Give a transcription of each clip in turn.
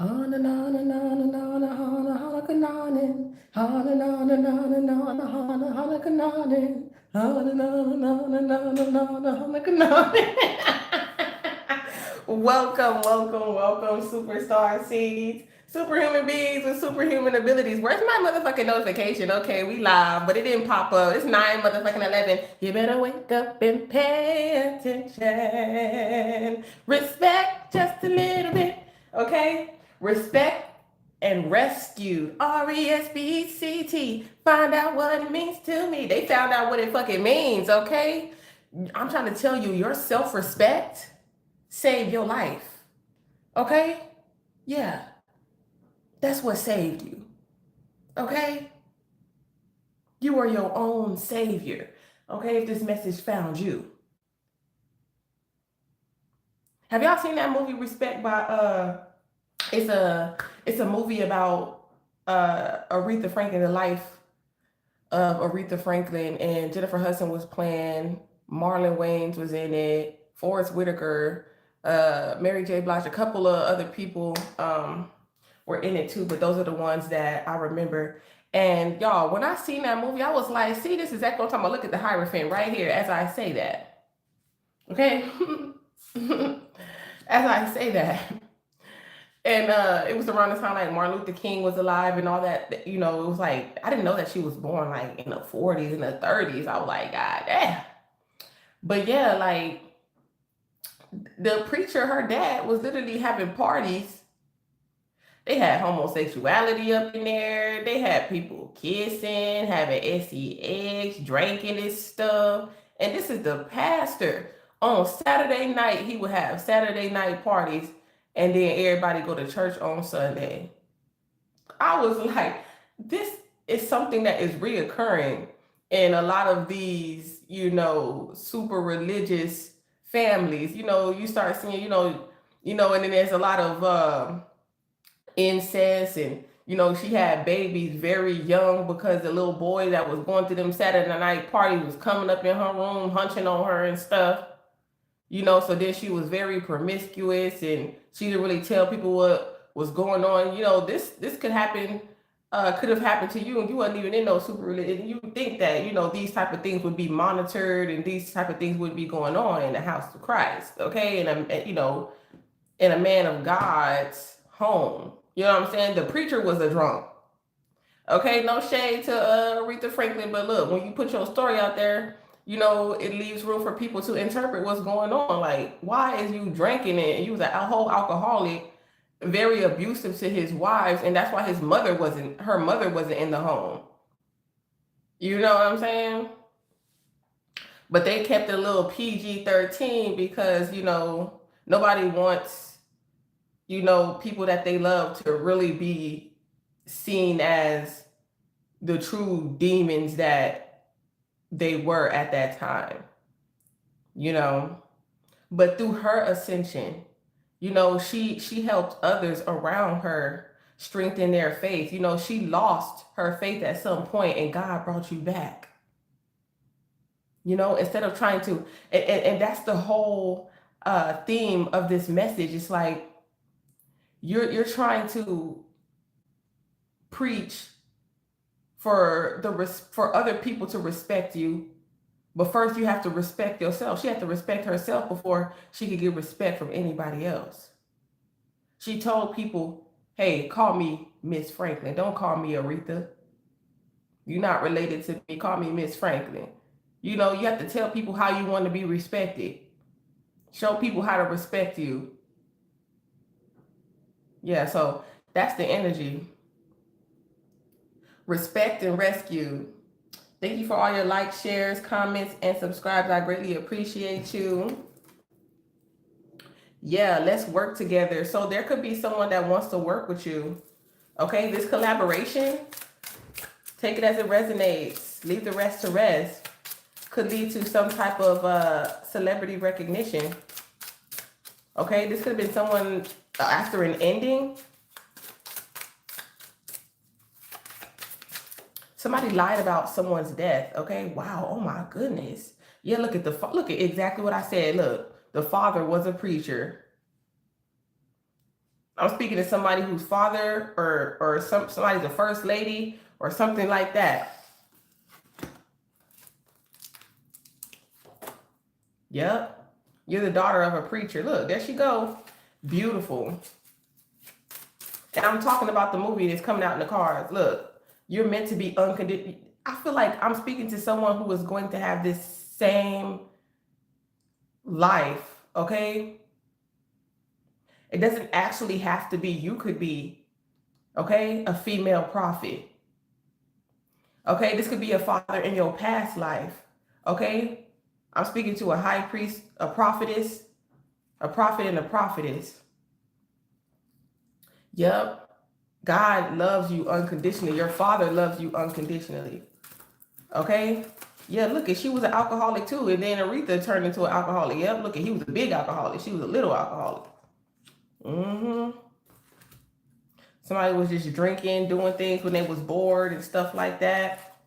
Welcome, welcome, welcome, superstar seeds, superhuman beings with superhuman abilities. Where's my motherfucking notification? Okay, we live, but it didn't pop up. It's 9 motherfucking 11. You better wake up and pay attention. Respect just a little bit, okay? Respect and rescued. R.E.S.P.E.C.T. Find out what it means to me. They found out what it fucking means, okay? I'm trying to tell you, your self-respect saved your life. Okay? Yeah. That's what saved you. Okay? You are your own savior. Okay? If this message found you. Have y'all seen that movie Respect by it's a movie about Aretha Franklin, the life of Aretha Franklin, and Jennifer Hudson was playing, Marlon Wayans was in it, Forrest Whitaker, Mary J. Blige, a couple of other people were in it too, but those are the ones that I remember. And y'all, when I seen that movie, I was like, see, this is exactly what I'm talking about. Look at the Hierophant right here as I say that. Okay? As I say that. And it was around the time like Martin Luther King was alive and all that. You know, it was like, I didn't know that she was born like in the 40s and the 30s. I was like, God damn. But yeah, like the preacher, her dad, was literally having parties. They had homosexuality up in there. They had people kissing, having sex, drinking this stuff. And this is the pastor. On Saturday night, he would have Saturday night parties, and then everybody go to church on Sunday. I was like, this is something that is reoccurring in a lot of these, super religious families. You start seeing, and then there's a lot of incest, and she had babies very young because the little boy that was going to them Saturday night parties was coming up in her room hunching on her and stuff. So then she was very promiscuous, and she didn't really tell people what was going on. This could happen, could have happened to you, and you wasn't even in no super religion. You think that these type of things would be monitored, and these type of things would be going on in the house of Christ, okay? And in a man of God's home. You know what I'm saying? The preacher was a drunk. Okay, no shade to Aretha Franklin, but look, when you put your story out there, it leaves room for people to interpret what's going on. Like, why is you drinking it? And you was a whole alcoholic, very abusive to his wives, and that's why her mother wasn't in the home. You know what I'm saying? But they kept it a little PG-13 because, nobody wants, people that they love to really be seen as the true demons that they were at that time, But through her ascension, she helped others around her strengthen their faith. She lost her faith at some point, and God brought you back. Instead of trying to, and that's the whole theme of this message. It's like you're trying to preach for other people to respect you, but first you have to respect yourself. She had to respect herself before she could get respect from anybody else. She told people, hey, call me Miss Franklin. Don't call me Aretha. You're not related to me. Call me Miss Franklin. You have to tell people how you want to be respected. Show people how to respect you. Yeah, so that's the energy. Respect and rescue. Thank you for all your likes, shares, comments, and subscribes. I greatly appreciate you. Yeah, let's work together. So there could be someone that wants to work with you. Okay, this collaboration, take it as it resonates. Leave the rest to rest. Could lead to some type of celebrity recognition. Okay, this could have been someone after an ending. Somebody lied about someone's death. Okay, wow, oh my goodness. Yeah, look at exactly what I said. Look, the father was a preacher. I'm speaking to somebody whose father or somebody's a first lady or something like that. Yep. You're the daughter of a preacher. Look, there she go. Beautiful. And I'm talking about the movie that's coming out in the cars. Look, you're meant to be unconditional. I feel like I'm speaking to someone who is going to have this same life, okay? It doesn't actually have to be, you could be, okay, a female prophet. Okay, this could be a father in your past life. Okay, I'm speaking to a high priest, a prophetess, a prophet and a prophetess. Yep. God loves you unconditionally. Your father loves you unconditionally. Okay? Yeah, look, she was an alcoholic too. And then Aretha turned into an alcoholic. Yep, look, he was a big alcoholic. She was a little alcoholic. Mm-hmm. Somebody was just drinking, doing things when they was bored and stuff like that.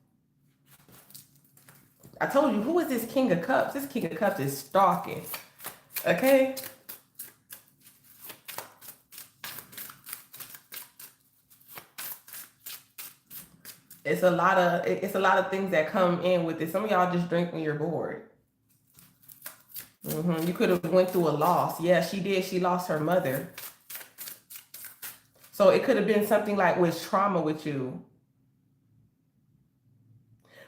I told you, who is this King of Cups? This King of Cups is stalking. Okay? It's a lot of things that come in with it. Some of y'all just drink when you're bored. You could have went through a loss. Yeah, she did. She lost her mother. So it could have been something like with trauma with you.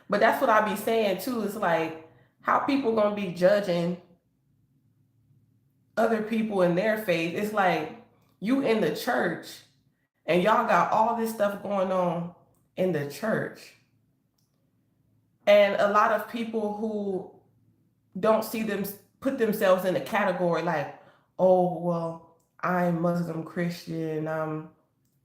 But that's what I be saying too. It's like, how people gonna be judging other people in their faith? It's like, you in the church and y'all got all this stuff going on in the church. And a lot of people who don't see them put themselves in a category like, oh, well, I'm Muslim, Christian, I'm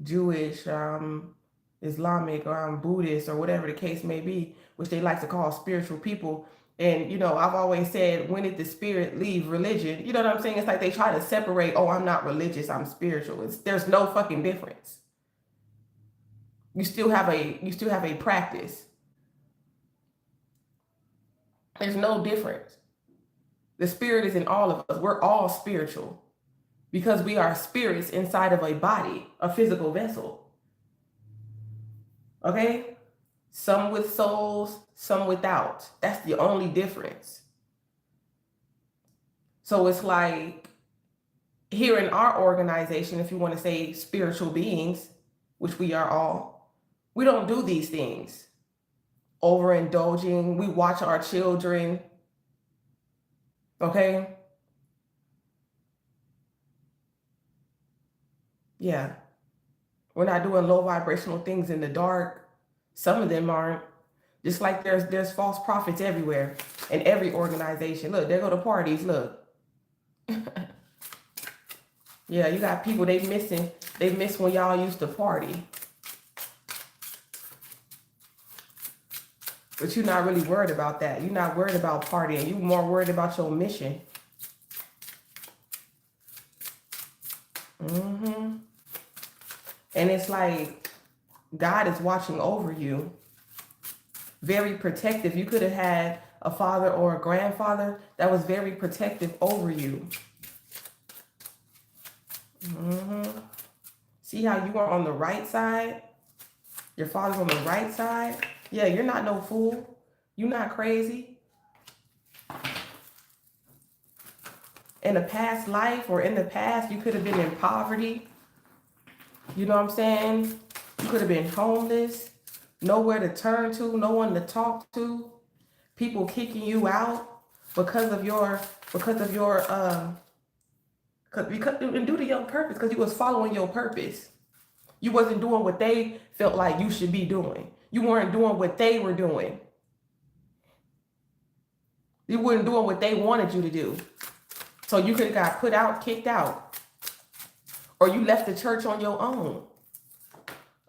Jewish, I'm Islamic, or I'm Buddhist, or whatever the case may be, which they like to call spiritual people. And, I've always said, when did the spirit leave religion? You know what I'm saying? It's like they try to separate, oh, I'm not religious, I'm spiritual. There's no fucking difference. You still have a practice. There's no difference. The spirit is in all of us. We're all spiritual because we are spirits inside of a body, a physical vessel. Okay? Some with souls, some without. That's the only difference. So it's like, here in our organization, if you want to say spiritual beings, which we are all, we don't do these things. Overindulging, we watch our children. Okay? Yeah. We're not doing low vibrational things in the dark. Some of them aren't. Just like there's false prophets everywhere in every organization. Look, they go to parties. Look. Yeah, you got people they miss when y'all used to party. But you're not really worried about that. You're not worried about partying. You're more worried about your mission. And it's like God is watching over you. Very protective. You could have had a father or a grandfather that was very protective over you. See how you are on the right side? Your father's on the right side? Yeah, you're not no fool. You're not crazy. In a past life or in the past, you could have been in poverty. You know what I'm saying? You could have been homeless, nowhere to turn to, no one to talk to, people kicking you out because of your and due to your purpose, because you was following your purpose. You wasn't doing what they felt like you should be doing. You weren't doing what they were doing. You weren't doing what they wanted you to do. So you could have got put out, kicked out, or you left the church on your own.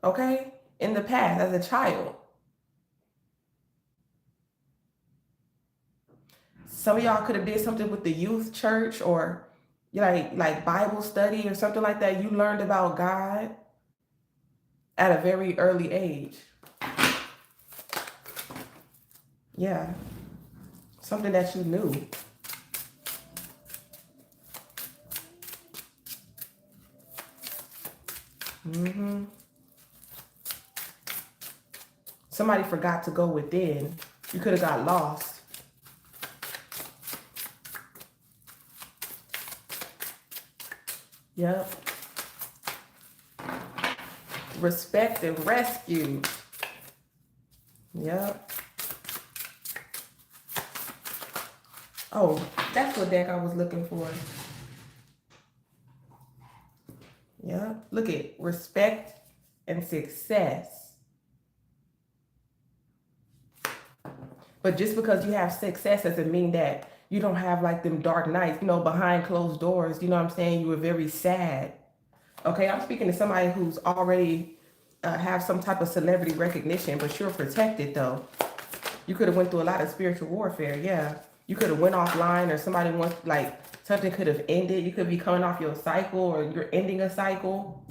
Okay? In the past, as a child. Some of y'all could have did something with the youth church or like Bible study or something like that. You learned about God at a very early age. Yeah. Something that you knew. Mm-hmm. Somebody forgot to go within. You could have got lost. Yep. Respect and rescued. Yep. Oh, that's what deck I was looking for. Yep. Look at respect and success. But just because you have success doesn't mean that you don't have like them dark nights, you know, behind closed doors. You know what I'm saying? You were very sad. Okay, I'm speaking to somebody who's already have some type of celebrity recognition, but you're protected though. You could have went through a lot of spiritual warfare. Yeah, you could have went offline, or somebody wants, like, something could have ended. You could be coming off your cycle, or you're ending a cycle.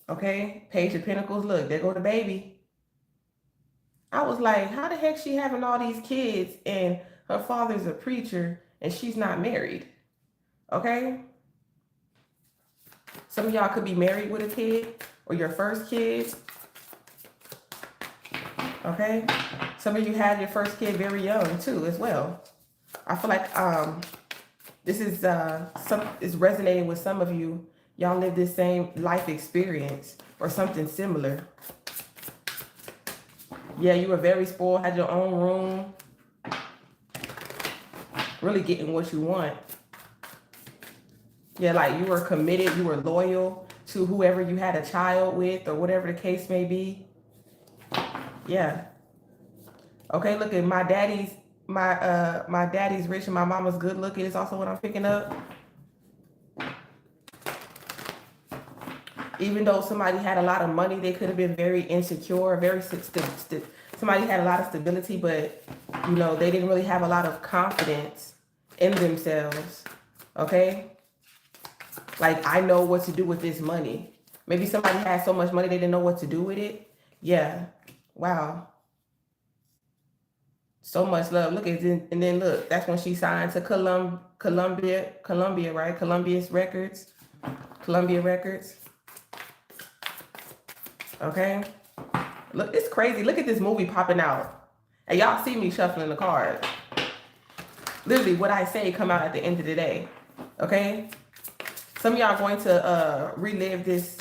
Okay, Page of Pentacles. Look, there go the baby. I was like, how the heck she having all these kids and her father's a preacher and she's not married? Okay. Some of y'all could be married with a kid, or your first kid. Okay. Some of you had your first kid very young too as well. I feel like this is is resonating with some of you. Y'all live this same life experience or something similar. Yeah, you were very spoiled, had your own room, really getting what you want. Yeah, like you were committed, you were loyal to whoever you had a child with, or whatever the case may be. Yeah. Okay, look at my daddy's my daddy's rich and my mama's good looking is also what I'm picking up. Even though somebody had a lot of money, they could have been very insecure, very somebody had a lot of stability, but you know, they didn't really have a lot of confidence in themselves. Okay? Like, I know what to do with this money. Maybe somebody had so much money they didn't know what to do with it. Yeah. Wow. So much love. Look at it. And then look, that's when she signed to Columbia, right? Columbia Records. Okay. Look, it's crazy. Look at this movie popping out. And y'all see me shuffling the cards. Literally, what I say come out at the end of the day. Okay. Some of y'all are going to relive this.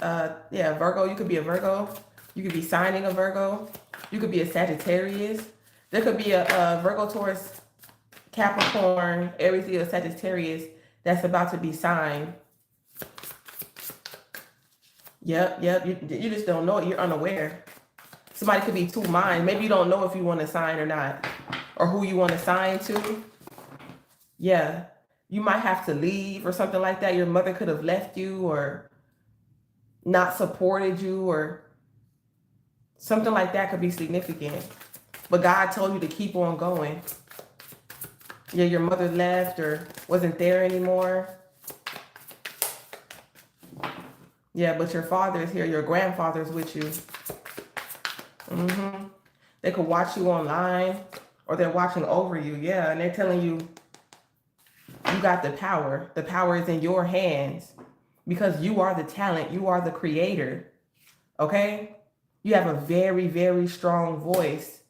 Yeah, Virgo. You could be a Virgo. You could be signing a Virgo. You could be a Sagittarius. There could be a Virgo, Taurus, Capricorn, Aries, Leo, Sagittarius that's about to be signed. Yep. You just don't know it. You're unaware. Somebody could be two minds. Maybe you don't know if you want to sign or not, or who you want to sign to. Yeah. You might have to leave or something like that. Your mother could have left you or not supported you, or something like that could be significant. But God told you to keep on going. Yeah, your mother left or wasn't there anymore. Yeah, but your father is here. Your grandfather's with you. They could watch you online, or they're watching over you. Yeah, and they're telling you, you got the power. The power is in your hands because you are the talent. You are the creator. Okay? You have a very, very strong voice.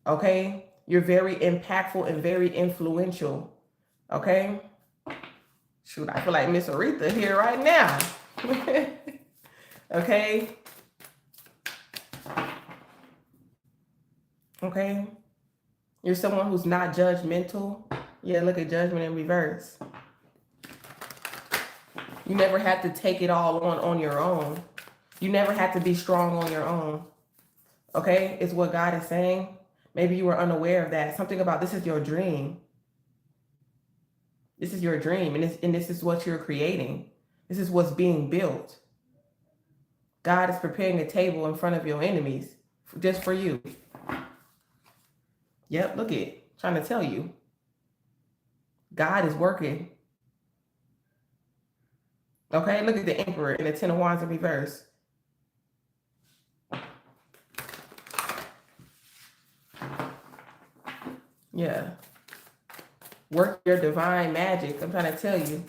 Okay? You're very impactful and very influential. Okay? Shoot, I feel like Miss Aretha here right now. Okay? Okay? You're someone who's not judgmental. Yeah, look at Judgment in reverse. You never had to take it all on your own. You never had to be strong on your own. Okay? It's what God is saying. Maybe you were unaware of that. Something about this is your dream. This is your dream, and this is what you're creating. This is what's being built. God is preparing a table in front of your enemies just for you. Yep, look at, trying to tell you. God is working. Okay, look at the Emperor and the Ten of Wands in reverse. Yeah. Work your divine magic, I'm trying to tell you.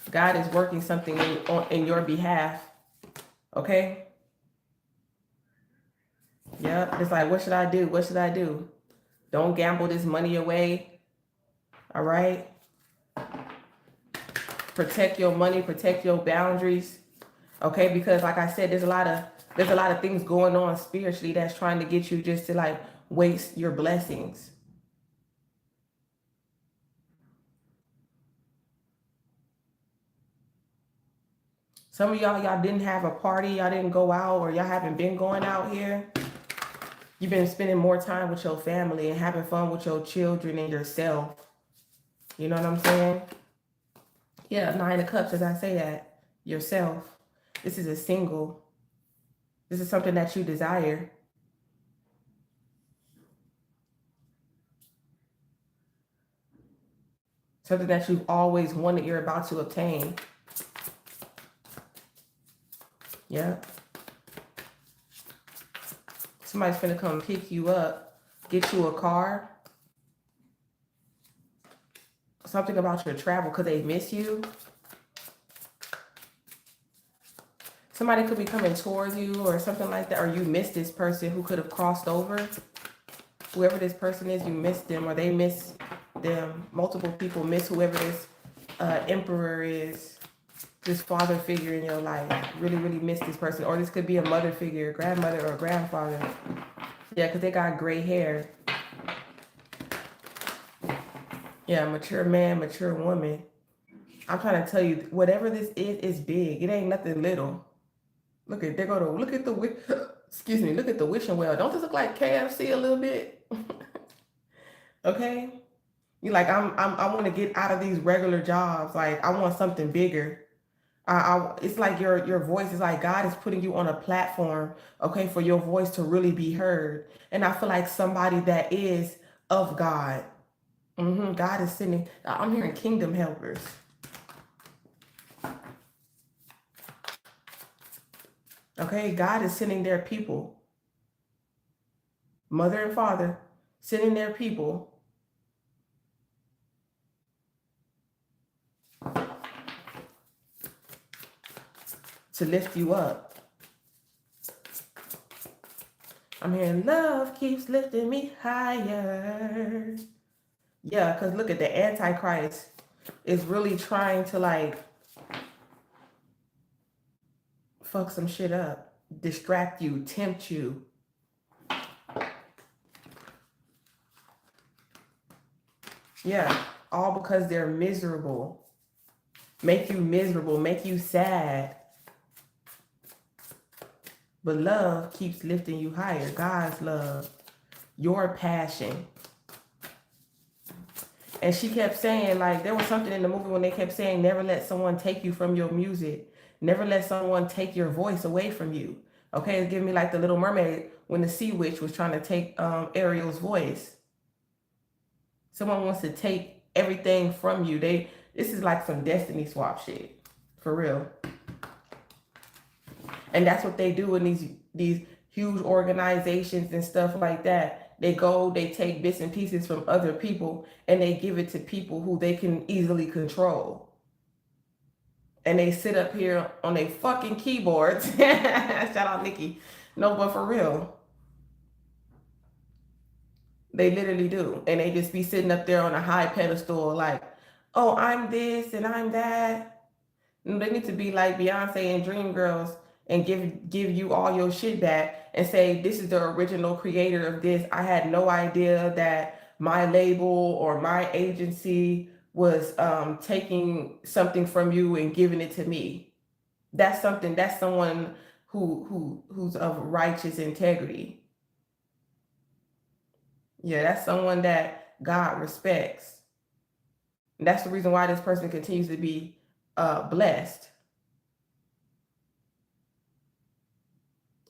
God is working something in your behalf. Okay? Yep. It's like, what should I do? What should I do? Don't gamble this money away. All right? Protect your money, protect your boundaries. Okay? Because like I said, there's a lot of things going on spiritually that's trying to get you just to like waste your blessings. Some of y'all didn't have a party, y'all didn't go out, or y'all haven't been going out here. You've been spending more time with your family and having fun with your children and yourself. You know what I'm saying? Yeah, 9 of Cups, as I say that. Yourself. This is a single. This is something that you desire. Something that you've always wanted, you're about to obtain. Yeah. Somebody's finna come pick you up, get you a car. Something about your travel because they miss you. Somebody could be coming towards you or something like that, or you miss this person who could have crossed over. Whoever this person is, you miss them or they miss them. Multiple people miss whoever this emperor is, this father figure in your life. Really, really miss this person. Or this could be a mother figure, grandmother or grandfather. Yeah, because they got gray hair. Yeah, mature man, mature woman. I'm trying to tell you, whatever this is big. It ain't nothing little. Look at, look at the, excuse me, look at the wishing well. Don't this look like KFC a little bit? Okay? You like, I want to get out of these regular jobs. Like, I want something bigger. It's like your voice is like God is putting you on a platform, okay, for your voice to really be heard. And I feel like somebody that is of God. God is sending, I'm hearing kingdom helpers. Okay, God is sending their people. Mother and father sending their people to lift you up. I'm hearing love keeps lifting me higher. Yeah, because look at the Antichrist is really trying to like fuck some shit up, distract you, tempt you. Yeah, all because they're miserable. Make you miserable, make you sad. But love keeps lifting you higher. God's love, your passion. And she kept saying, like, there was something in the movie when they kept saying, never let someone take you from your music. Never let someone take your voice away from you. Okay, it's giving me like the Little Mermaid when the sea witch was trying to take Ariel's voice. Someone wants to take everything from you. This is like some destiny swap shit. For real. And that's what they do in these huge organizations and stuff like that. They go, they take bits and pieces from other people and they give it to people who they can easily control. And they sit up here on their fucking keyboards. Shout out Nikki. No, but for real. They literally do. And they just be sitting up there on a high pedestal like, oh, I'm this and I'm that. And they need to be like Beyonce and Dreamgirls and give you all your shit back and say, this is the original creator of this. I had no idea that my label or my agency was taking something from you and giving it to me. That's someone who's of righteous integrity. Yeah, that's someone that God respects. And that's the reason why this person continues to be blessed.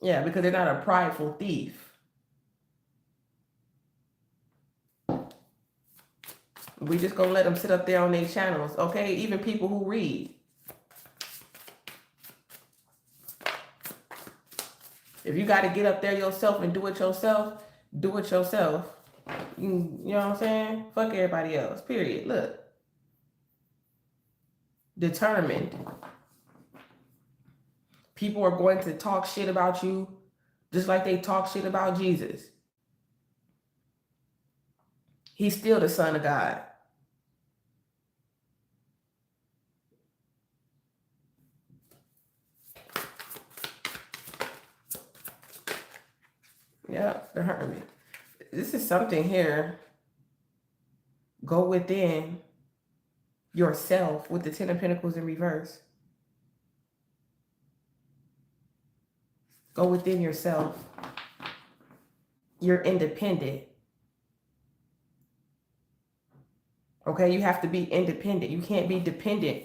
Yeah, because they're not a prideful thief. We just gonna let them sit up there on their channels, okay? Even people who read. If you got to get up there yourself and do it yourself, do it yourself. You know what I'm saying? Fuck everybody else, period. Look. determined. People are going to talk shit about you just like they talk shit about Jesus. He's still the Son of God. Yeah, the Hermit. This is something here. Go within yourself with the Ten of Pentacles in reverse. Go within yourself. You're independent. Okay, you have to be independent. You can't be dependent.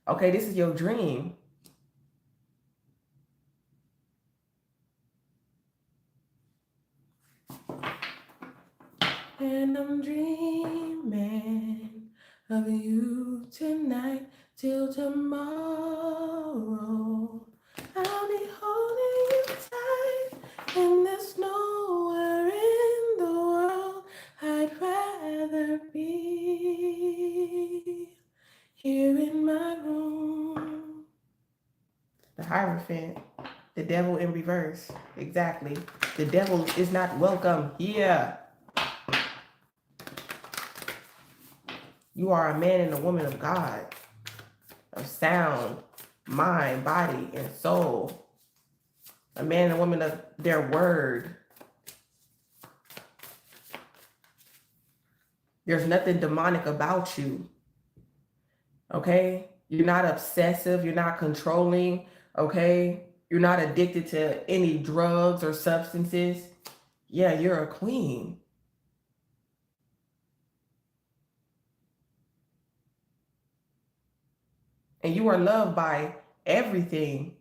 Okay, this is your dream. And I'm dreaming of you tonight till tomorrow. I'll be holding you tight, and there's nowhere in the world I'd rather be. Here in my room. The Hierophant, the devil in reverse. Exactly. The devil is not welcome here. You are a man and a woman of God, of sound, mind, body, and soul. A man and a woman of their word. There's nothing demonic about you. Okay? You're not obsessive. You're not controlling. Okay? You're not addicted to any drugs or substances. Yeah, you're a queen. And you are loved by everything.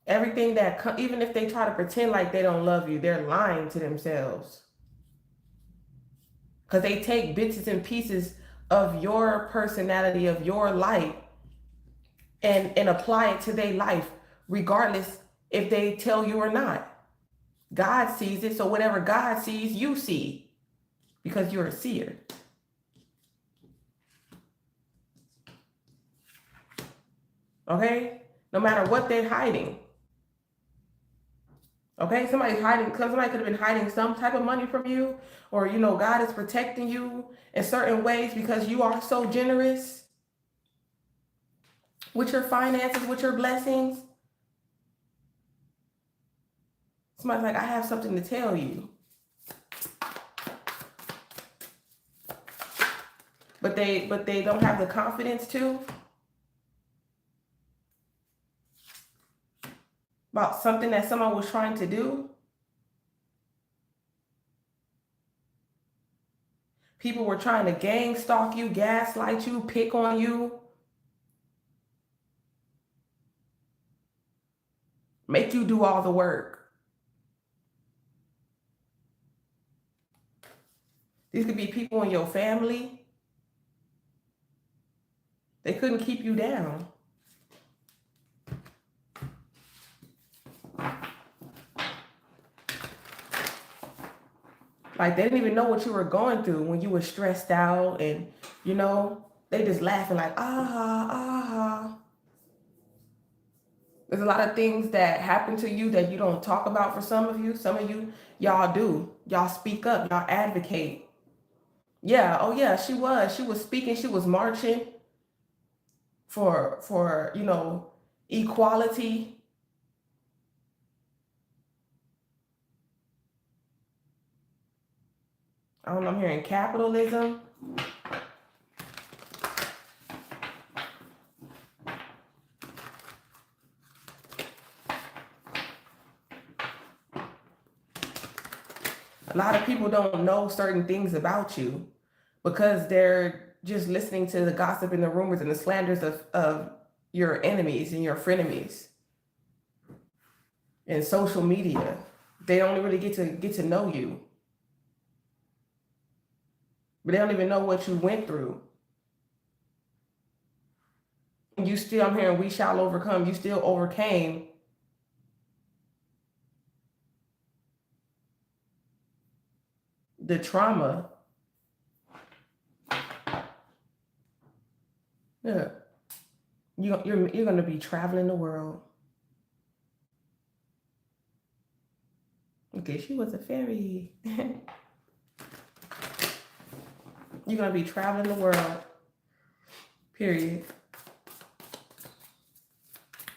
Everything that, even if they try to pretend like they don't love you, they're lying to themselves. Because they take bits and pieces of your personality, of your life, and apply it to their life, regardless if they tell you or not. God sees it, so whatever God sees, you see, because you're a seer. Okay? No matter what they're hiding. Okay? Somebody's hiding, because somebody could have been hiding some type of money from you, or, you know, God is protecting you in certain ways because you are so generous with your finances, with your blessings. Somebody's like, I have something to tell you. But they don't have the confidence to. About something that someone was trying to do. People were trying to gang stalk you, gaslight you, pick on you. Make you do all the work. These could be people in your family. They couldn't keep you down. Like, they didn't even know what you were going through when you were stressed out, and, you know, they just laughing like, ah. There's a lot of things that happen to you that you don't talk about for some of you. Some of you, y'all do. Y'all speak up. Y'all advocate. Yeah, oh yeah, she was. She was speaking. She was marching for you know, equality. I don't know, I'm hearing capitalism. A lot of people don't know certain things about you because they're just listening to the gossip and the rumors and the slanders of your enemies and your frenemies in social media. They only really get to know you. But they don't even know what you went through. You still, I'm hearing, we shall overcome. You still overcame the trauma Yeah. You're going to be traveling the world. Okay, she was a fairy. You're going to be traveling the world. Period.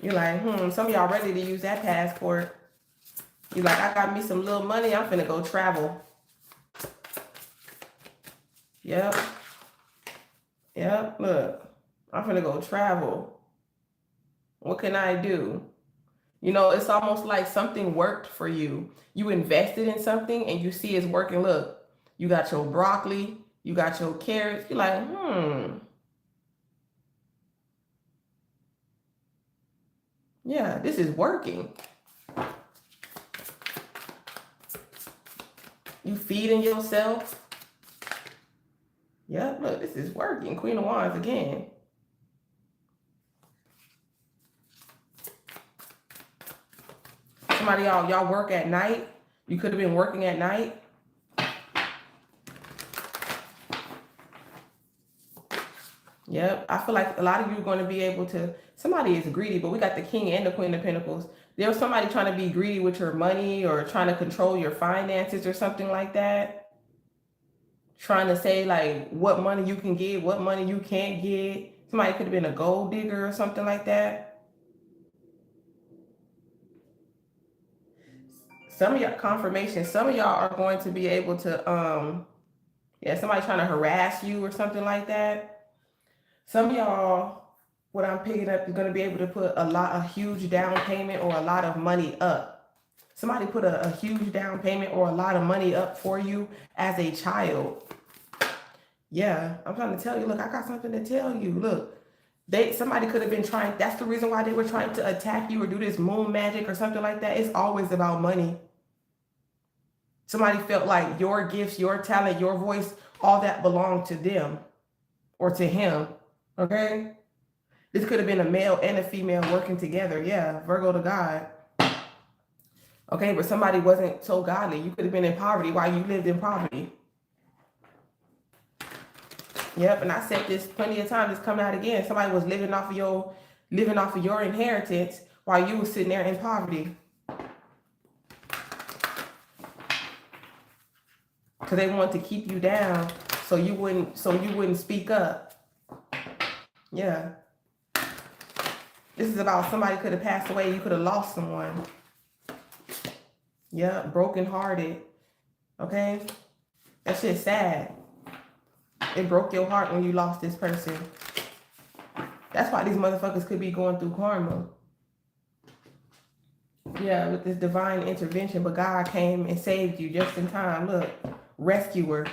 You're like, some of y'all ready to use that passport. You're like, I got me some little money. I'm finna go travel. Yep. Yep. Look, I'm finna go travel. What can I do? You know, it's almost like something worked for you. You invested in something and you see it's working. Look, you got your broccoli, you got your carrots. You're like, yeah, this is working. You feeding yourself. Yep, look, this is working. Queen of Wands again. Somebody, y'all work at night. You could have been working at night. Yep, I feel like a lot of you are going to be able to, somebody is greedy, but we got the King and the Queen of Pentacles. There was somebody trying to be greedy with your money or trying to control your finances or something like that. Trying to say like what money you can get, what money you can't get. Somebody could have been a gold digger or something like that. Some of y'all, confirmation, some of y'all are going to be able to, somebody trying to harass you or something like that. Some of y'all, what I'm picking up, is going to be able to put a huge down payment or a lot of money up. Somebody put a huge down payment or a lot of money up for you as a child. Yeah, I'm trying to tell you, look, I got something to tell you. Look, somebody could have been trying, that's the reason why they were trying to attack you or do this moon magic or something like that. It's always about money. Somebody felt like your gifts, your talent, your voice, all that belonged to them or to him. Okay? This could have been a male and a female working together. Yeah, Virgo to God. Okay, but somebody wasn't so godly. You could have been in poverty while you lived in poverty. Yep, and I said this plenty of times. It's coming out again. Somebody was living off of your inheritance while you were sitting there in poverty. Because they wanted to keep you down so you wouldn't speak up. Yeah. This is about somebody could have passed away. You could have lost someone. Yeah, brokenhearted. Okay? That shit's sad. It broke your heart when you lost this person. That's why these motherfuckers could be going through karma. Yeah, with this divine intervention. But God came and saved you just in time. Look, rescuer.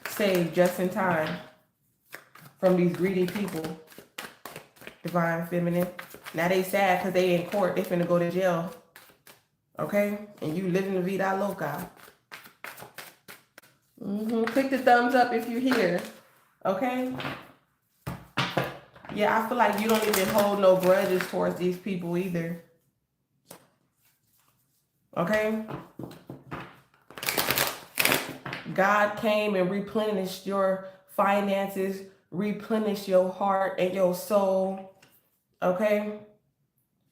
Saved just in time from these greedy people. Divine feminine. Now they sad because they in court. They finna go to jail. Okay? And you living the vida loca. Click the thumbs up if you're here. Okay? Yeah, I feel like you don't even hold no grudges towards these people either. Okay? God came and replenished your finances, replenished your heart and your soul. Okay?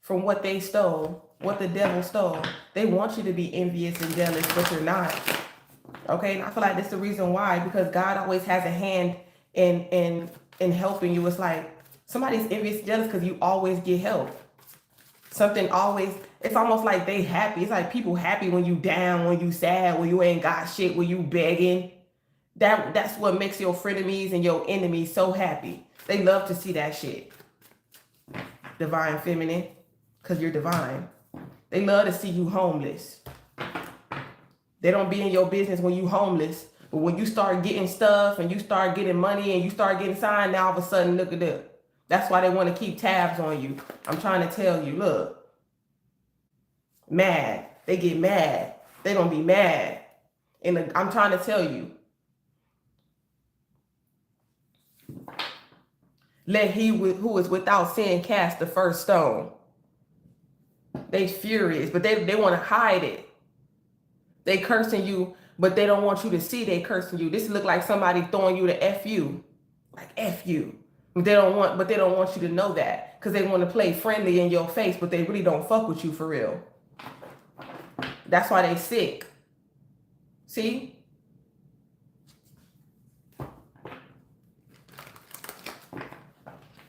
From what they stole, what the devil stole. They want you to be envious and jealous, but you're not. Okay? And I feel like that's the reason why, because God always has a hand in helping you. It's like somebody's envious and jealous because you always get help. Something always, it's almost like they happy. It's like people happy when you down, when you sad, when you ain't got shit, when you begging. That's what makes your frenemies and your enemies so happy. They love to see that shit. Divine feminine, because you're divine. They love to see you homeless. They don't be in your business when you homeless. But when you start getting stuff and you start getting money and you start getting signed, now all of a sudden, look at that. That's why they want to keep tabs on you. I'm trying to tell you, look. Mad. They get mad. They gonna be mad. And I'm trying to tell you. Let he who is without sin cast the first stone. They furious, but they want to hide it. They cursing you, but they don't want you to see they cursing you. This look like somebody throwing you the F you. Like F you. They don't want you to know that because they want to play friendly in your face, but they really don't fuck with you for real. That's why they sick. See?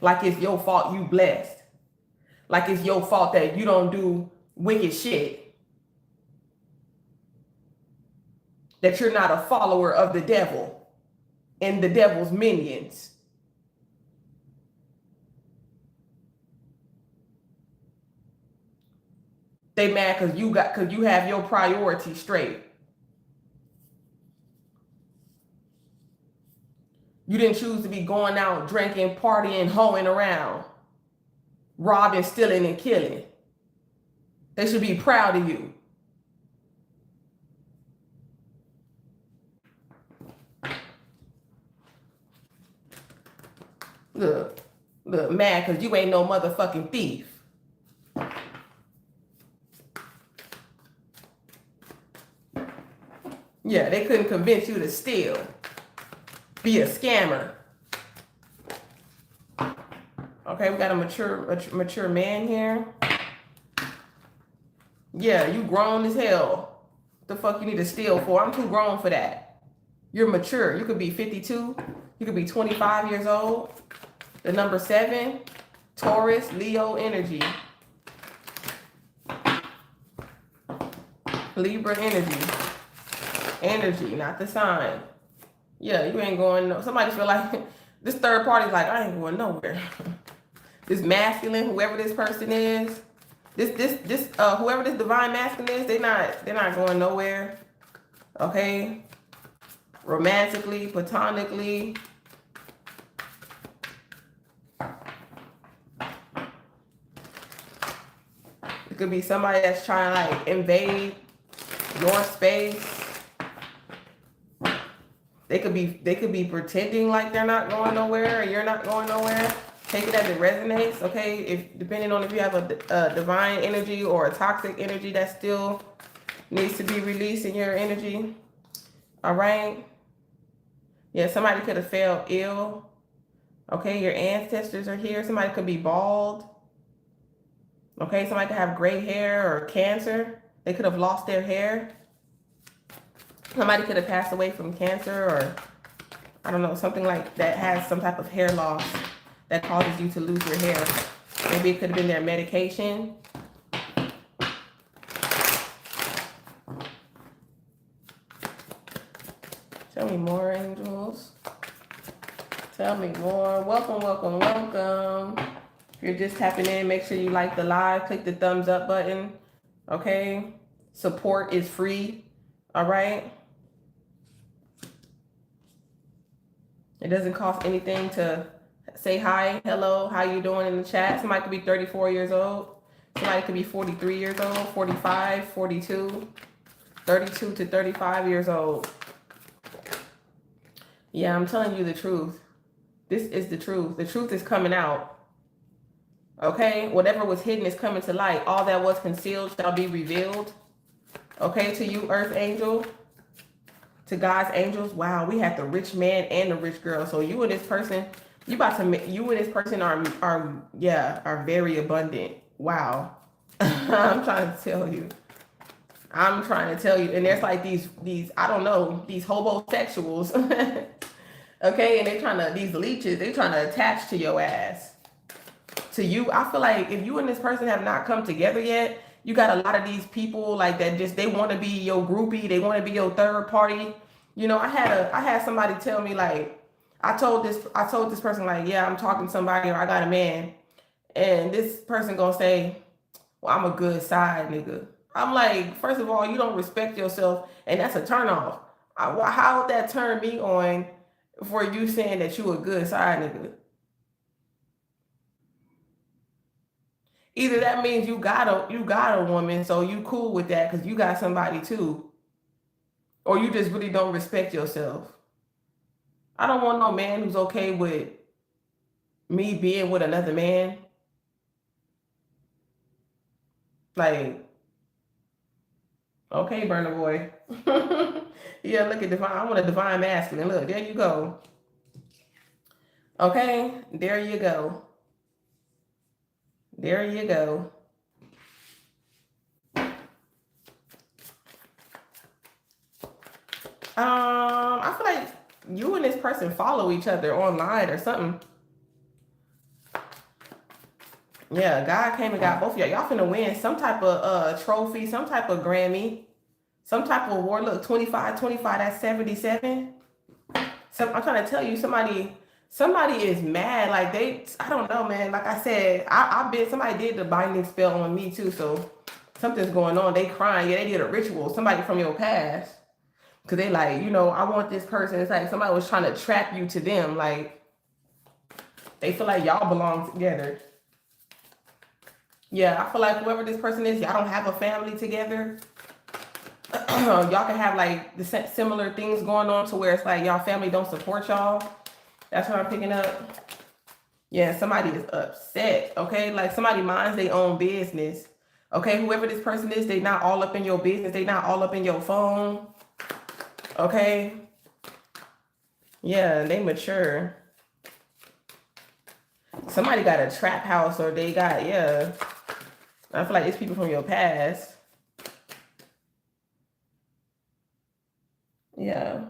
Like it's your fault you blessed. Like it's your fault that you don't do wicked shit. That you're not a follower of the devil and the devil's minions. They mad because you have your priorities straight. You didn't choose to be going out, drinking, partying, hoeing around, robbing, stealing, and killing. They should be proud of you. Look, mad because you ain't no motherfucking thief. Yeah, they couldn't convince you to steal. Be a scammer. Okay, we got a mature man here. Yeah, you grown as hell. What the fuck you need to steal for? I'm too grown for that. You're mature. You could be 52. You could be 25 years old. The number 7, Taurus, Leo energy. Libra energy. Energy, not the sign. Yeah, you ain't going no. Somebody feel like this third party's like, I ain't going nowhere. This masculine, whoever this person is, whoever this divine masculine is, they're not going nowhere. Okay? Romantically, platonically. It could be somebody that's trying to like invade your space. They could be pretending like they're not going nowhere or you're not going nowhere. Take it as it resonates, okay? If depending on if you have a divine energy or a toxic energy that still needs to be released in your energy. All right? Yeah, somebody could have fell ill. Okay, your ancestors are here. Somebody could be bald. Okay, somebody could have gray hair or cancer. They could have lost their hair. Somebody could have passed away from cancer or, I don't know, something like that has some type of hair loss that causes you to lose your hair. Maybe it could have been their medication. Tell me more, angels. Tell me more. Welcome, welcome, welcome. If you're just tapping in, make sure you like the live. Click the thumbs up button. Okay? Support is free. All right? It doesn't cost anything to say hi, hello, how you doing in the chat. Somebody could be 34 years old. Somebody could be 43 years old, 45, 42, 32 to 35 years old. Yeah, I'm telling you the truth. This is the truth. The truth is coming out. Okay? Whatever was hidden is coming to light. All that was concealed shall be revealed. Okay, to you, Earth Angel. To God's angels. Wow, we had the rich man and the rich girl. So you and this person, you and this person are very abundant. Wow. I'm trying to tell you. And there's like these I don't know, these homosexuals. Okay, and these leeches, they trying to attach to your ass. To you, I feel like if you and this person have not come together yet, you got a lot of these people like that they want to be your groupie, they want to be your third party. You know, I had somebody tell me like, I told this person like, yeah, I'm talking to somebody or I got a man. And this person gonna say, well, I'm a good side nigga. I'm like, first of all, you don't respect yourself and that's a turn off. How would that turn me on for you saying that you a good side nigga? Either that means you got a woman, so you cool with that because you got somebody too. Or you just really don't respect yourself. I don't want no man who's okay with me being with another man. Like, okay, burner boy. Yeah, look at divine. I want a divine masculine. Look, there you go. Okay, there you go. There you go. I feel like you and this person follow each other online or something. Yeah, God came and got both of y'all. Y'all finna win some type of trophy, some type of Grammy, some type of award. Look, 25, 25, that's 77. So I'm trying to tell you, somebody is mad. Like I don't know, man. Like I said, somebody did the binding spell on me too. So something's going on. They crying. Yeah, they did a ritual. Somebody from your past. Cause they like, I want this person. It's like somebody was trying to trap you to them. Like they feel like y'all belong together. Yeah, I feel like whoever this person is, y'all don't have a family together. Y'all can have like the similar things going on to where it's like y'all family don't support y'all. That's what I'm picking up. Yeah, somebody is upset. Okay, like somebody minds their own business. Okay, whoever this person is, they not all up in your business. They not all up in your phone. Okay. Yeah, they mature. Somebody got a trap house or they got, yeah. I feel like it's people from your past. Yeah.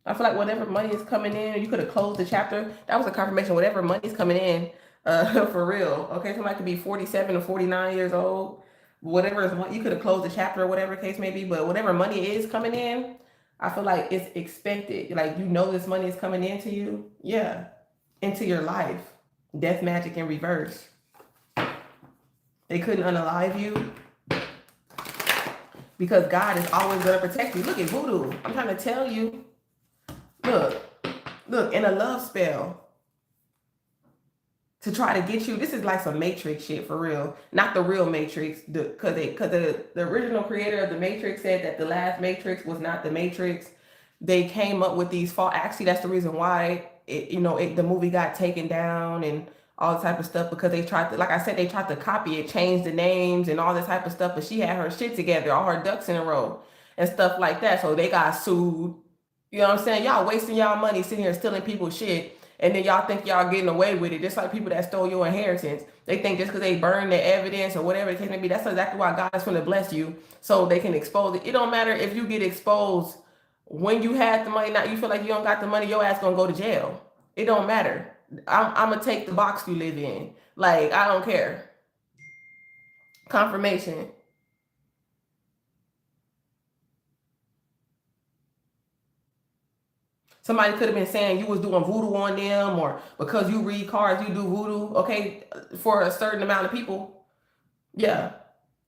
I feel like whatever money is coming in, you could have closed the chapter. That was a confirmation. Whatever money is coming in, for real. Okay, somebody could be 47 or 49 years old. Whatever is, you could have closed the chapter or whatever case may be. But whatever money is coming in, I feel like it's expected. Like this money is coming into you. Yeah, into your life. Death magic in reverse. They couldn't unalive you because God is always going to protect you. Look at voodoo. I'm trying to tell you. Look, in a love spell to try to get you. This is like some Matrix shit for real. Not the real Matrix. Because the original creator of the Matrix said that the last Matrix was not the Matrix. They came up with these false. Actually, that's the reason why the movie got taken down and all the type of stuff, because they tried to, like I said, they tried to copy it, change the names and all this type of stuff. But she had her shit together, all her ducks in a row and stuff like that. So they got sued. You know what I'm saying? Y'all wasting y'all money sitting here stealing people's shit. And then y'all think y'all getting away with it. Just like people that stole your inheritance. They think just because they burned the evidence or whatever the case may be, that's exactly why God is going to bless you. So they can expose it. It don't matter if you get exposed when you had the money. Now you feel like you don't got the money, your ass going to go to jail. It don't matter. I'm going to take the box you live in. Like, I don't care. Confirmation. Somebody could have been saying you was doing voodoo on them, or because you read cards, you do voodoo, okay, for a certain amount of people. Yeah.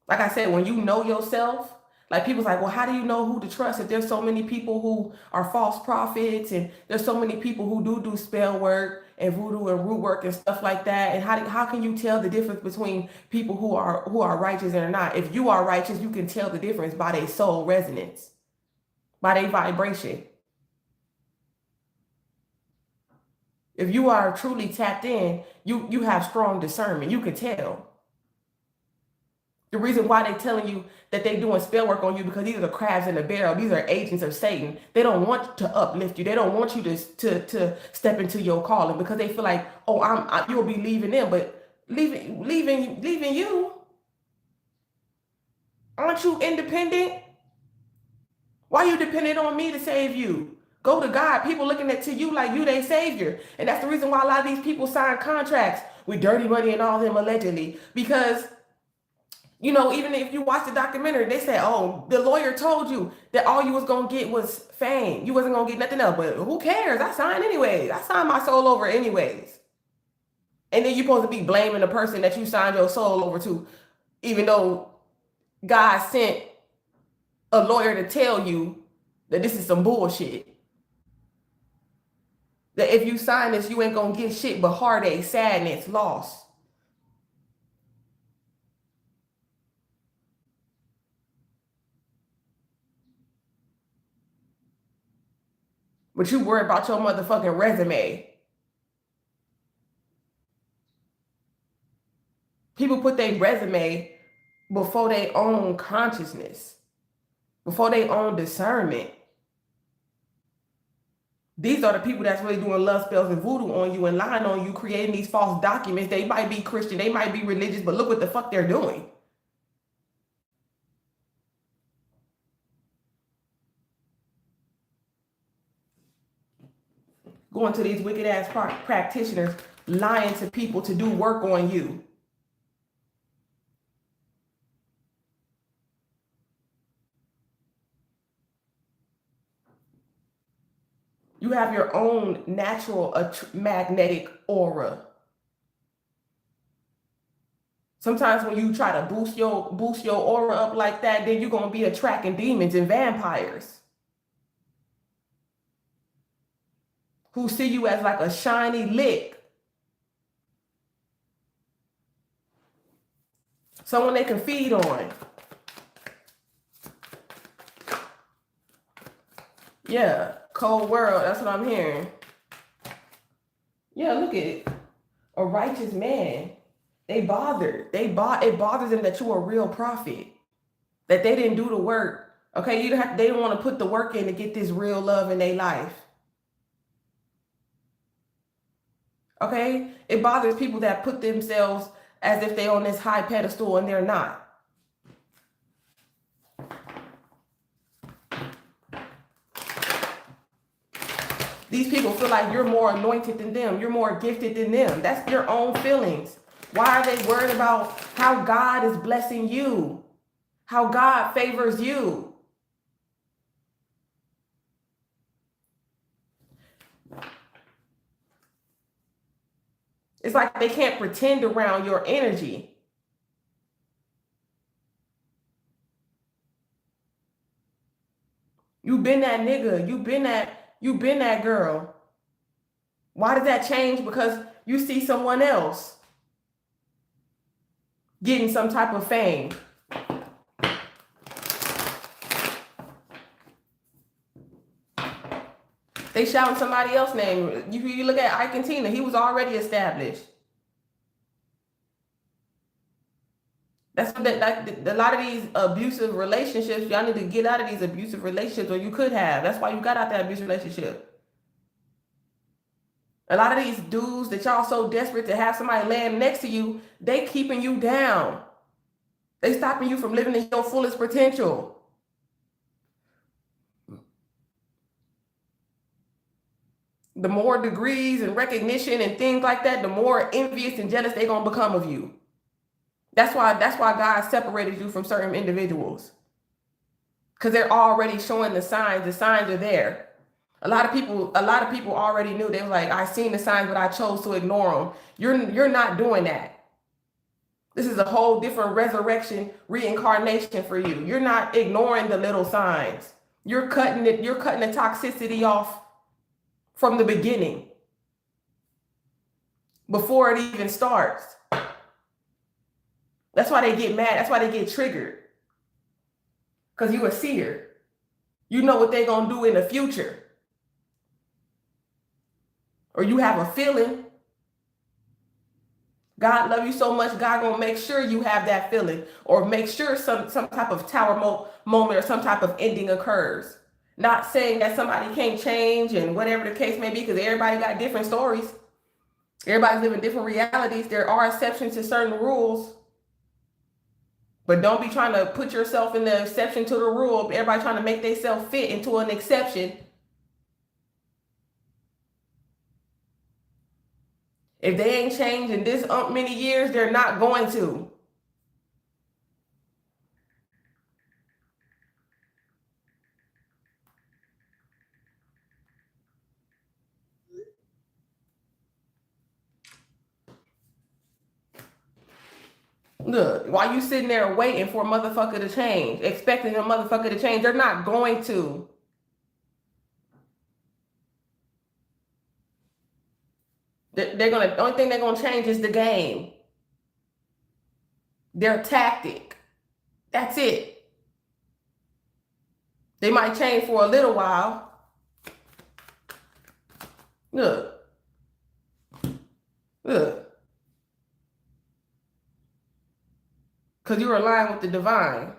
Like I said, when you know yourself, like people's like, well, how do you know who to trust if there's so many people who are false prophets and there's so many people who do spell work and voodoo and root work and stuff like that? And how can you tell the difference between people who are righteous and are not? If you are righteous, you can tell the difference by their soul resonance, by their vibration. If you are truly tapped in, you have strong discernment. You can tell. The reason why they're telling you that they're doing spell work on you, because these are the crabs in the barrel. These are agents of Satan. They don't want to uplift you. They don't want you to step into your calling, because they feel like, oh, you'll be leaving them, but leaving you. Aren't you independent? Why are you dependent on me to save you? Go to God. People looking to you like you their savior. And that's the reason why a lot of these people sign contracts with dirty money and all them allegedly. Because, even if you watch the documentary, they say, oh, the lawyer told you that all you was going to get was fame. You wasn't going to get nothing else. But who cares? I signed anyways. I signed my soul over anyways. And then you're supposed to be blaming the person that you signed your soul over to, even though God sent a lawyer to tell you that this is some bullshit. That if you sign this, you ain't gonna get shit but heartache, sadness, loss. But you worry about your motherfucking resume. People put their resume before their own consciousness, before their own discernment. These are the people that's really doing love spells and voodoo on you and lying on you, creating these false documents. They might be Christian, they might be religious, but look what the fuck they're doing. Going to these wicked ass practitioners, lying to people to do work on you. You have your own natural magnetic aura. Sometimes when you try to boost your aura up like that, then you're gonna be attracting demons and vampires who see you as like a shiny lick, someone they can feed on. Yeah, cold world. That's what I'm hearing. Yeah, look at it. A righteous man. They bothered. It bothers them that you're a real prophet. That they didn't do the work. Okay, they don't want to put the work in to get this real love in their life. Okay? It bothers people that put themselves as if they're on this high pedestal and they're not. These people feel like you're more anointed than them. You're more gifted than them. That's your own feelings. Why are they worried about how God is blessing you? How God favors you? It's like they can't pretend around your energy. You've been that nigga. You've been that girl. Why does that change? Because you see someone else getting some type of fame. They shouting somebody else's name. You look at Ike and Tina, he was already established. That's what like a lot of these abusive relationships, y'all need to get out of these abusive relationships, or you could have. That's why you got out that abusive relationship. A lot of these dudes that y'all so desperate to have somebody laying next to you, they keeping you down. They stopping you from living in your fullest potential. The more degrees and recognition and things like that, the more envious and jealous they're gonna become of you. That's why God separated you from certain individuals. Because they're already showing the signs. The signs are there. A lot of people already knew. They were like, I seen the signs, but I chose to ignore them. You're not doing that. This is a whole different resurrection, reincarnation for you. You're not ignoring the little signs. You're cutting the toxicity off from the beginning. Before it even starts. That's why they get mad. That's why they get triggered. Because you're a seer. You know what they're going to do in the future. Or you have a feeling. God love you so much, God going to make sure you have that feeling. Or make sure some type of tower moment or some type of ending occurs. Not saying that somebody can't change and whatever the case may be, because everybody got different stories. Everybody's living different realities. There are exceptions to certain rules. But don't be trying to put yourself in the exception to the rule. Everybody trying to make themselves fit into an exception. If they ain't changed in this many years, they're not going to. Look, while you sitting there waiting for a motherfucker to change, expecting a motherfucker to change, they're not going to. The only thing they're gonna change is the game. Their tactic. That's it. They might change for a little while. Look. Because you're aligned with the divine.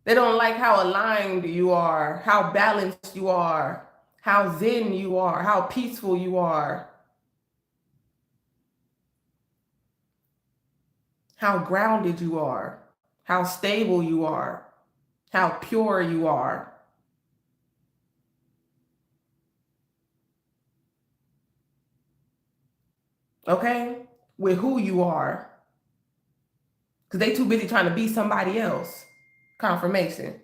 They don't like how aligned you are, how balanced you are. how zen you are, how peaceful you are, how grounded you are, how stable you are, how pure you are. Okay? With who you are. Because they too busy trying to be somebody else. Confirmation.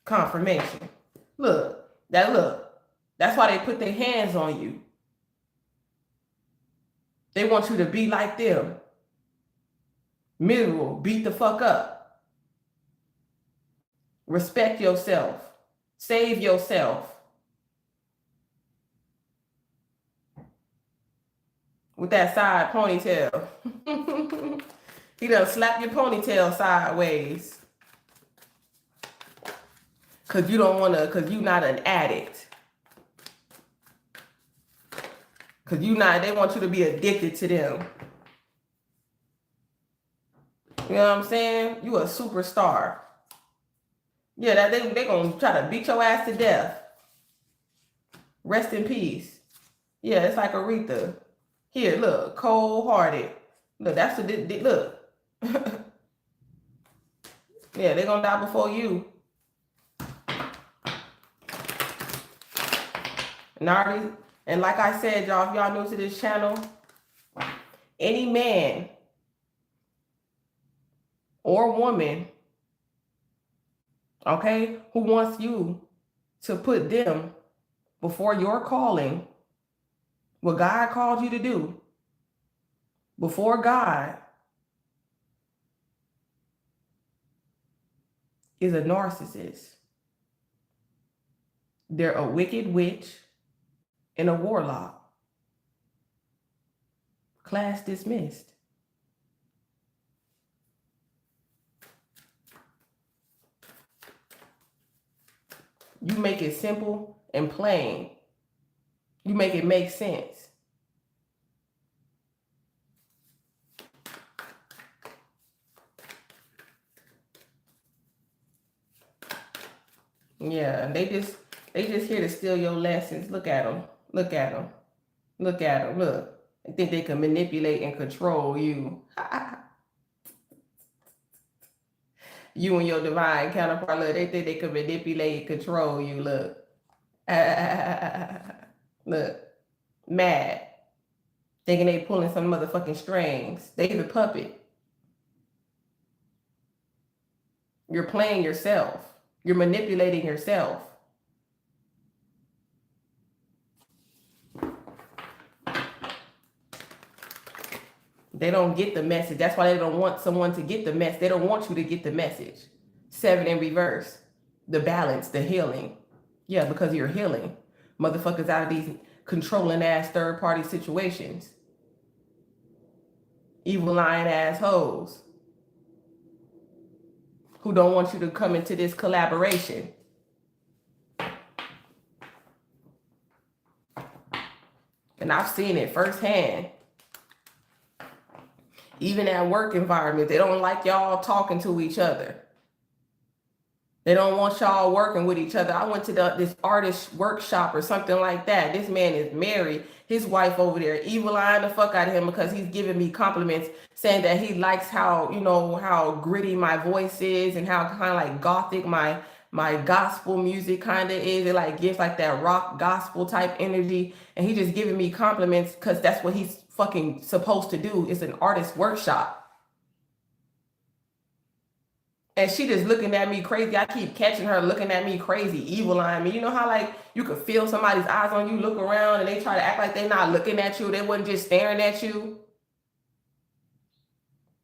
Confirmation. Look. That's why they put their hands on you. They want you to be like them. Miserable. Beat the fuck up. Respect yourself. Save yourself. With that side ponytail. He done slap your ponytail sideways. Cause you don't wanna, cause you not an addict. Cause you not, they want you to be addicted to them. You know what I'm saying? You a superstar. Yeah, that they gonna try to beat your ass to death. Rest in peace. Yeah, it's like Aretha. Here, look, cold-hearted. Look, that's what look. Yeah, they gonna die before you. And like I said, y'all, if y'all new to this channel, any man or woman, okay, who wants you to put them before your calling, what God called you to do, before God, is a narcissist. They're a wicked witch and a warlock. Class dismissed. You make it simple and plain. You make it make sense. Yeah, and they just here to steal your lessons. Look at them. Look at them. Look at them. Look. They think they can manipulate and control you. You and your divine counterpart, look, they think they can manipulate and control you. Look. Look. Mad. Thinking they pulling some motherfucking strings. They the puppet. You're playing yourself. You're manipulating yourself. They don't get the message. That's why they don't want someone to get the message. They don't want you to get the message. 7 in reverse. The balance, the healing. Yeah, because you're healing. Motherfuckers out of these controlling ass third party situations. Evil lying assholes. Who don't want you to come into this collaboration. And I've seen it firsthand. Even at work environment, they don't like y'all talking to each other. They don't want y'all working with each other. I went to this artist workshop or something like that. This man is married. His wife over there, evil eyeing the fuck out of him because he's giving me compliments, saying that he likes how, you know, how gritty my voice is and how kind of like gothic my gospel music kind of is. It like gives like that rock gospel type energy. And he just giving me compliments because that's what he's fucking supposed to do. It's an artist workshop. And she just looking at me crazy. I keep catching her looking at me crazy, evil eyeing me. You know how like you could feel somebody's eyes on you, look around, and they try to act like they're not looking at you. They wasn't just staring at you.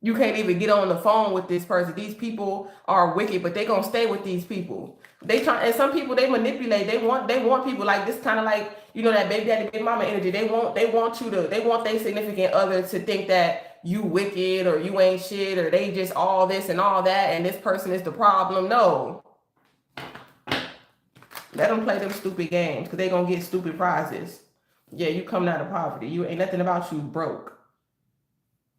You can't even get on the phone with this person. These people are wicked, but they gonna stay with these people. They try, and some people they manipulate. They want people like this, kind of like, you know, that baby daddy, big mama energy. They want their significant other to think that you wicked or you ain't shit or they just all this and all that and this person is the problem. No. Let them play them stupid games because they gonna get stupid prizes. Yeah, you coming out of poverty. You ain't nothing about you broke.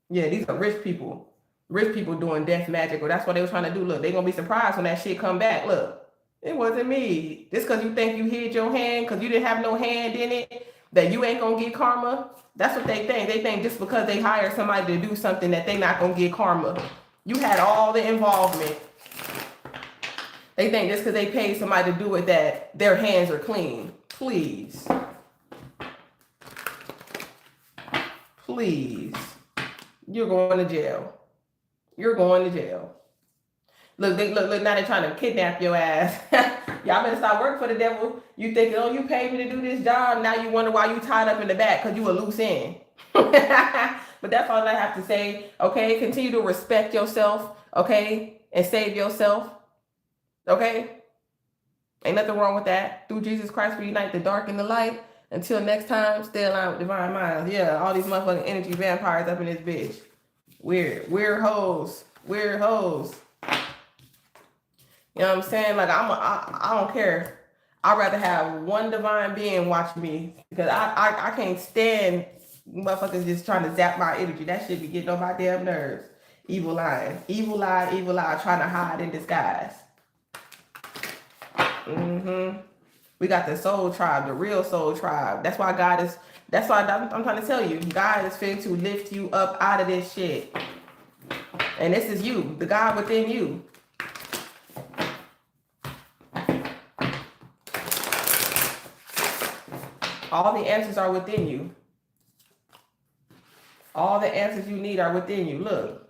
Yeah, these are rich people. Rich people doing death magic, or that's what they were trying to do. Look, they gonna be surprised when that shit come back. Look, it wasn't me. Just because you think you hid your hand because you didn't have no hand in it, that you ain't gonna get karma. That's what they think. They think just because they hire somebody to do something that they not gonna get karma. You had all the involvement. They think just because they paid somebody to do it that their hands are clean. Please. Please. You're going to jail. You're going to jail. Look, look, now they're trying to kidnap your ass. Y'all better stop working for the devil. You thinking, oh, you paid me to do this job. Now you wonder why you tied up in the back because you a loose end. But that's all I have to say. Okay, continue to respect yourself. Okay, and save yourself. Okay? Ain't nothing wrong with that. Through Jesus Christ, we unite the dark and the light. Until next time, stay aligned with divine minds. Yeah, all these motherfucking energy vampires up in this bitch. Weird. Weird hoes. Weird hoes. You know what I'm saying? Like, I don't care. I'd rather have one divine being watch me. Because I can't stand motherfuckers just trying to zap my energy. That shit be getting on my damn nerves. Evil eye. Evil eye, evil eye, trying to hide in disguise. We got the soul tribe, the real soul tribe. That's why I'm trying to tell you, God is fit to lift you up out of this shit. And this is you, the God within you. All the answers are within you. All the answers you need are within you. Look,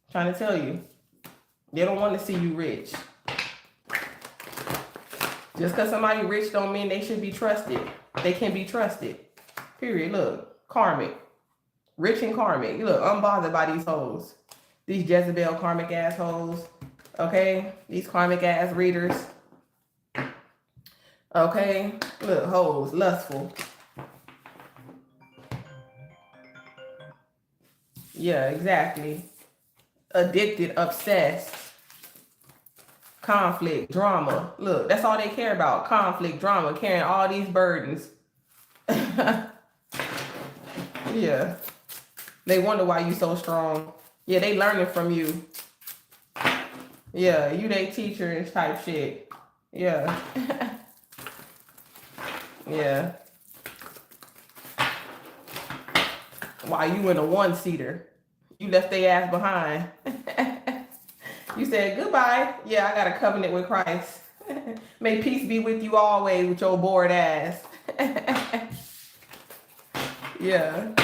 I'm trying to tell you. They don't want to see you rich. Just because somebody rich don't mean they should be trusted. They can be trusted. Period. Look, karmic. Rich and karmic. You look, unbothered by these hoes. These Jezebel karmic assholes. Okay? These karmic ass readers. Okay? Look, hoes. Lustful. Yeah, exactly. Addicted, obsessed. Conflict, drama. Look, that's all they care about. Conflict, drama, carrying all these burdens. Yeah. They wonder why you so strong. Yeah, they learning from you. Yeah, you they teacher and type shit. Yeah. Yeah. Why you in a one-seater? You left their ass behind. You said goodbye. Yeah, I got a covenant with Christ. May peace be with you always with your bored ass. Yeah,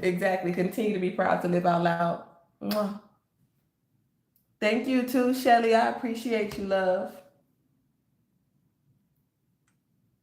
exactly. Continue to be proud to live out loud. Mwah. Thank you too, Shelly. I appreciate you, love.